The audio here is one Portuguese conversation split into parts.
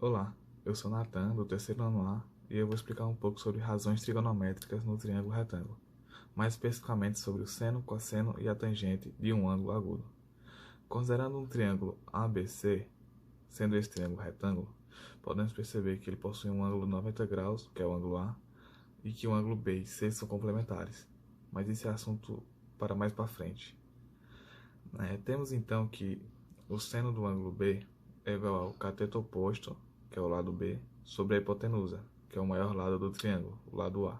Olá, eu sou Nathan, do terceiro ano A, e eu vou explicar um pouco sobre razões trigonométricas no triângulo retângulo, mais especificamente sobre o seno, cosseno e a tangente de um ângulo agudo. Considerando um triângulo ABC, sendo esse triângulo retângulo, podemos perceber que ele possui um ângulo de 90 graus, que é o ângulo A, e que o ângulo B e C são complementares, mas esse é assunto para frente. Temos então que o seno do ângulo B é igual ao cateto oposto, que é o lado B, sobre a hipotenusa, que é o maior lado do triângulo, o lado A.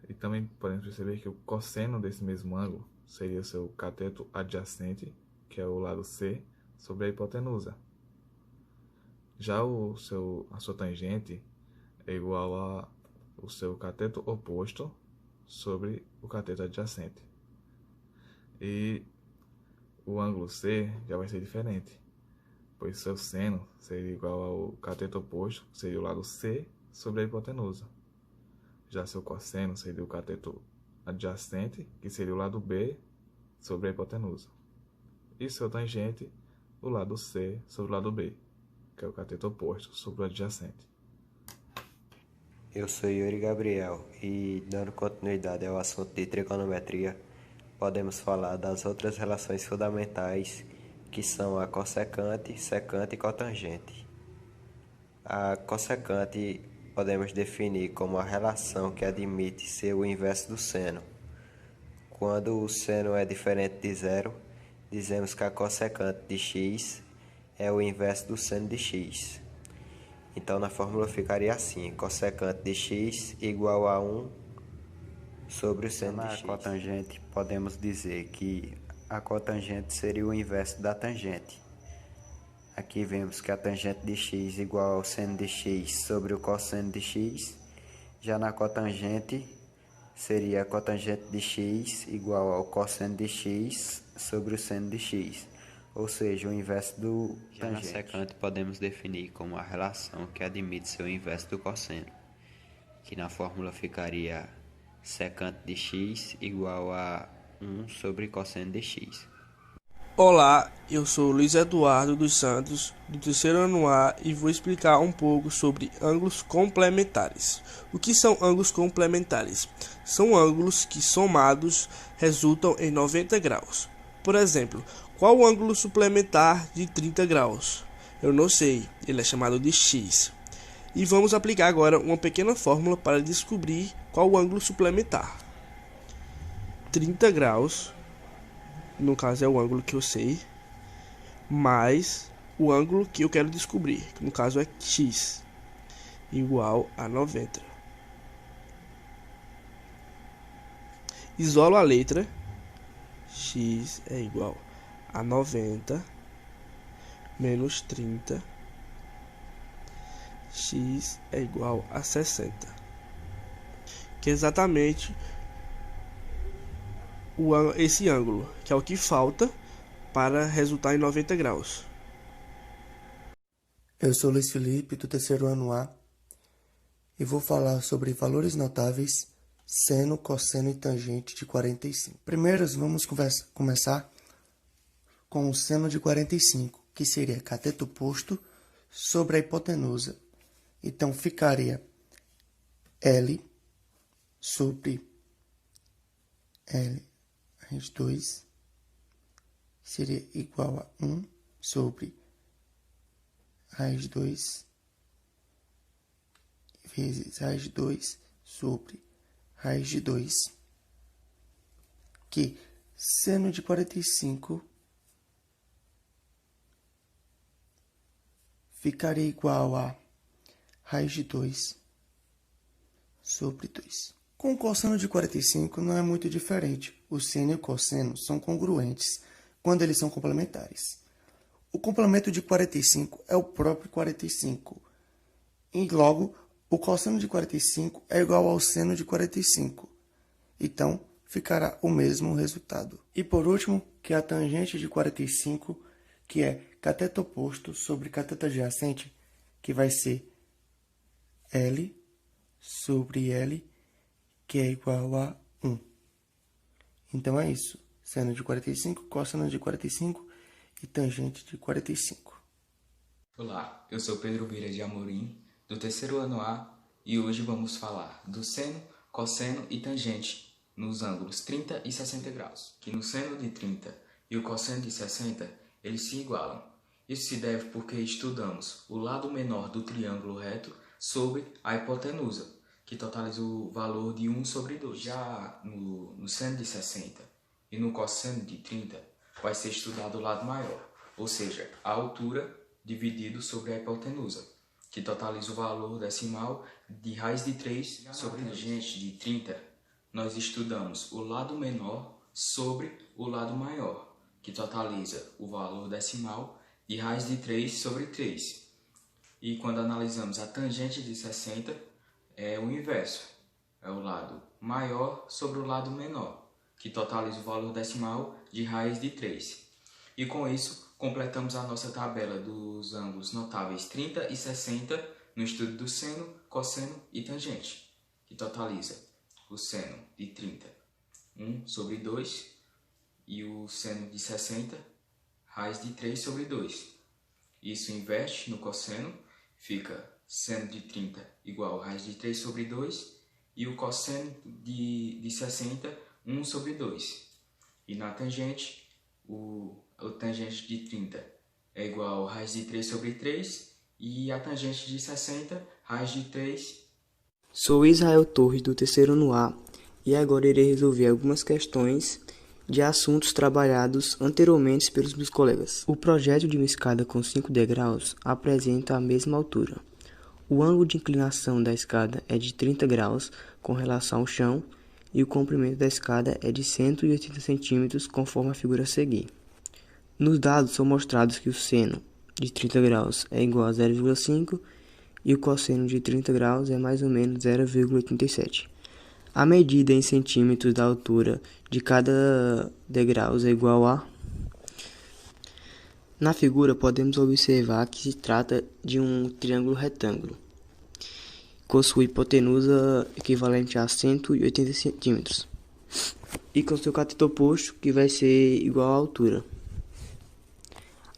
E também podemos perceber que o cosseno desse mesmo ângulo seria o seu cateto adjacente, que é o lado C, sobre a hipotenusa. Já a sua tangente é igual ao seu cateto oposto sobre o cateto adjacente. E o ângulo C já vai ser diferente, pois seu seno seria igual ao cateto oposto, que seria o lado C, sobre a hipotenusa. Já seu cosseno seria o cateto adjacente, que seria o lado B, sobre a hipotenusa. E seu tangente, o lado C, sobre o lado B, que é o cateto oposto, sobre o adjacente. Eu sou Yuri Gabriel e, dando continuidade ao assunto de trigonometria, podemos falar das outras relações fundamentais, que são a cossecante, secante e cotangente. A cossecante podemos definir como a relação que admite ser o inverso do seno. Quando o seno é diferente de zero, dizemos que a cossecante de x é o inverso do seno de x. Então, na fórmula ficaria assim: cossecante de x igual a 1 sobre o seno de x. Na cotangente, podemos dizer que a cotangente seria o inverso da tangente. Aqui vemos que a tangente de x igual ao seno de x sobre o cosseno de x. Já na cotangente, seria a cotangente de x igual ao cosseno de x sobre o seno de x, ou seja, o inverso do tangente. Já na secante, podemos definir como a relação que admite ser o inverso do cosseno, que na fórmula ficaria secante de x igual a 1 sobre cosseno de x. Olá, eu sou Luiz Eduardo dos Santos, do terceiro ano A, e vou explicar um pouco sobre ângulos complementares. O que são ângulos complementares? São ângulos que somados resultam em 90 graus. Por exemplo, qual o ângulo suplementar de 30 graus? Eu não sei, ele é chamado de x. E vamos aplicar agora uma pequena fórmula para descobrir qual o ângulo suplementar. 30 graus, no caso é o ângulo que eu sei, mais o ângulo que eu quero descobrir, que no caso é x, igual a 90. Isolo a letra, x é igual a 90 menos 30, x é igual a 60, que é exatamente esse ângulo, que é o que falta para resultar em 90 graus. Eu sou Luiz Felipe, do terceiro ano A, e vou falar sobre valores notáveis, seno, cosseno e tangente de 45. Primeiro, vamos começar com o seno de 45, que seria cateto oposto sobre a hipotenusa. Então, ficaria L sobre L raiz 2 seria igual a 1 sobre raiz 2 vezes raiz 2 sobre raiz de 2, que seno de 45 ficaria igual a raiz de 2 sobre 2. Com o cosseno de 45 não é muito diferente. O seno e o cosseno são congruentes quando eles são complementares. O complemento de 45 é o próprio 45. E logo, o cosseno de 45 é igual ao seno de 45. Então, ficará o mesmo resultado. E por último, que é a tangente de 45, que é cateto oposto sobre cateto adjacente, que vai ser L sobre L, que é igual a 1. Então é isso. Seno de 45, cosseno de 45 e tangente de 45. Olá, eu sou Pedro Vieira de Amorim, do terceiro ano A, e hoje vamos falar do seno, cosseno e tangente nos ângulos 30 e 60 graus, que no seno de 30 e o cosseno de 60, eles se igualam. Isso se deve porque estudamos o lado menor do triângulo reto sobre a hipotenusa, que totaliza o valor de 1 sobre 2. Já no seno de 60 e no cosseno de 30, vai ser estudado o lado maior, ou seja, a altura dividido sobre a hipotenusa, que totaliza o valor decimal de raiz de 3 sobre a tangente de 30. Nós estudamos o lado menor sobre o lado maior, que totaliza o valor decimal de raiz de 3 sobre 3. E quando analisamos a tangente de 60, é o inverso, é o lado maior sobre o lado menor, que totaliza o valor decimal de raiz de 3. E com isso, completamos a nossa tabela dos ângulos notáveis 30 e 60 no estudo do seno, cosseno e tangente, que totaliza o seno de 30, 1 sobre 2, e o seno de 60, raiz de 3 sobre 2. Isso inverte no cosseno, fica seno de 30 igual a raiz de 3 sobre 2, e o cosseno de 60, 1 sobre 2. E na tangente, o tangente de 30 é igual a raiz de 3 sobre 3, e a tangente de 60, raiz de 3. Sou Israel Torres, do terceiro ano A, e agora irei resolver algumas questões de assuntos trabalhados anteriormente pelos meus colegas. O projeto de uma escada com 5 degraus apresenta a mesma altura. O ângulo de inclinação da escada é de 30 graus com relação ao chão e o comprimento da escada é de 180 centímetros conforme a figura a seguir. Nos dados são mostrados que o seno de 30 graus é igual a 0,5 e o cosseno de 30 graus é mais ou menos 0,87. A medida em centímetros da altura de cada degrau é igual a... Na figura podemos observar que se trata de um triângulo retângulo, com sua hipotenusa equivalente a 180 centímetros e com seu cateto oposto, que vai ser igual à altura.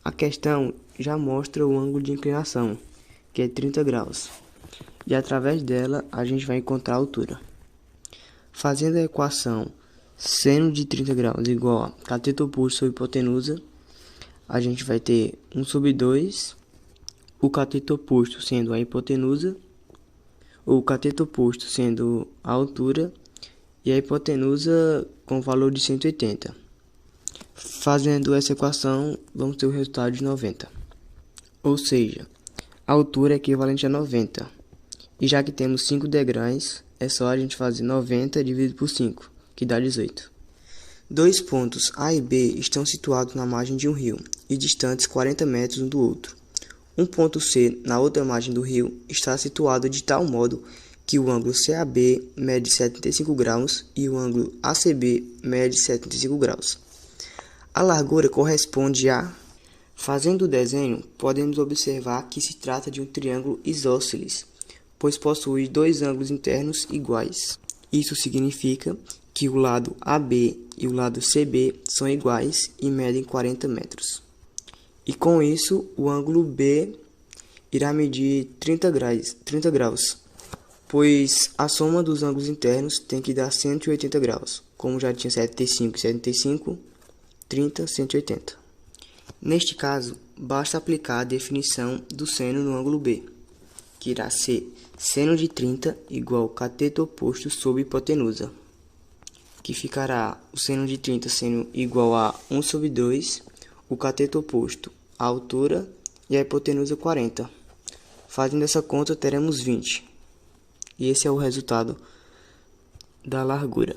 A questão já mostra o ângulo de inclinação, que é 30 graus, e através dela a gente vai encontrar a altura. Fazendo a equação seno de 30 graus igual a cateto oposto sobre hipotenusa, a gente vai ter 1 sobre 2, o cateto oposto sendo a hipotenusa, o cateto oposto sendo a altura e a hipotenusa com o valor de 180. Fazendo essa equação, vamos ter o resultado de 90. Ou seja, a altura é equivalente a 90. E já que temos 5 degraus, é só a gente fazer 90 dividido por 5, que dá 18. Dois pontos A e B estão situados na margem de um rio e distantes 40 metros um do outro. Um ponto C, na outra margem do rio, está situado de tal modo que o ângulo CAB mede 75 graus e o ângulo ACB mede 75 graus. A largura corresponde a... Fazendo o desenho, podemos observar que se trata de um triângulo isósceles, pois possui dois ângulos internos iguais. Isso significa que o lado AB e o lado CB são iguais e medem 40 metros. E com isso, o ângulo B irá medir 30 graus, pois a soma dos ângulos internos tem que dar 180 graus, como já tinha 75 e 75, 30, 180. Neste caso, basta aplicar a definição do seno no ângulo B, que irá ser seno de 30 igual cateto oposto sobre hipotenusa, que ficará o seno de 30 sendo igual a 1 sobre 2, o cateto oposto, a altura e a hipotenusa 40. Fazendo essa conta, teremos 20. E esse é o resultado da largura.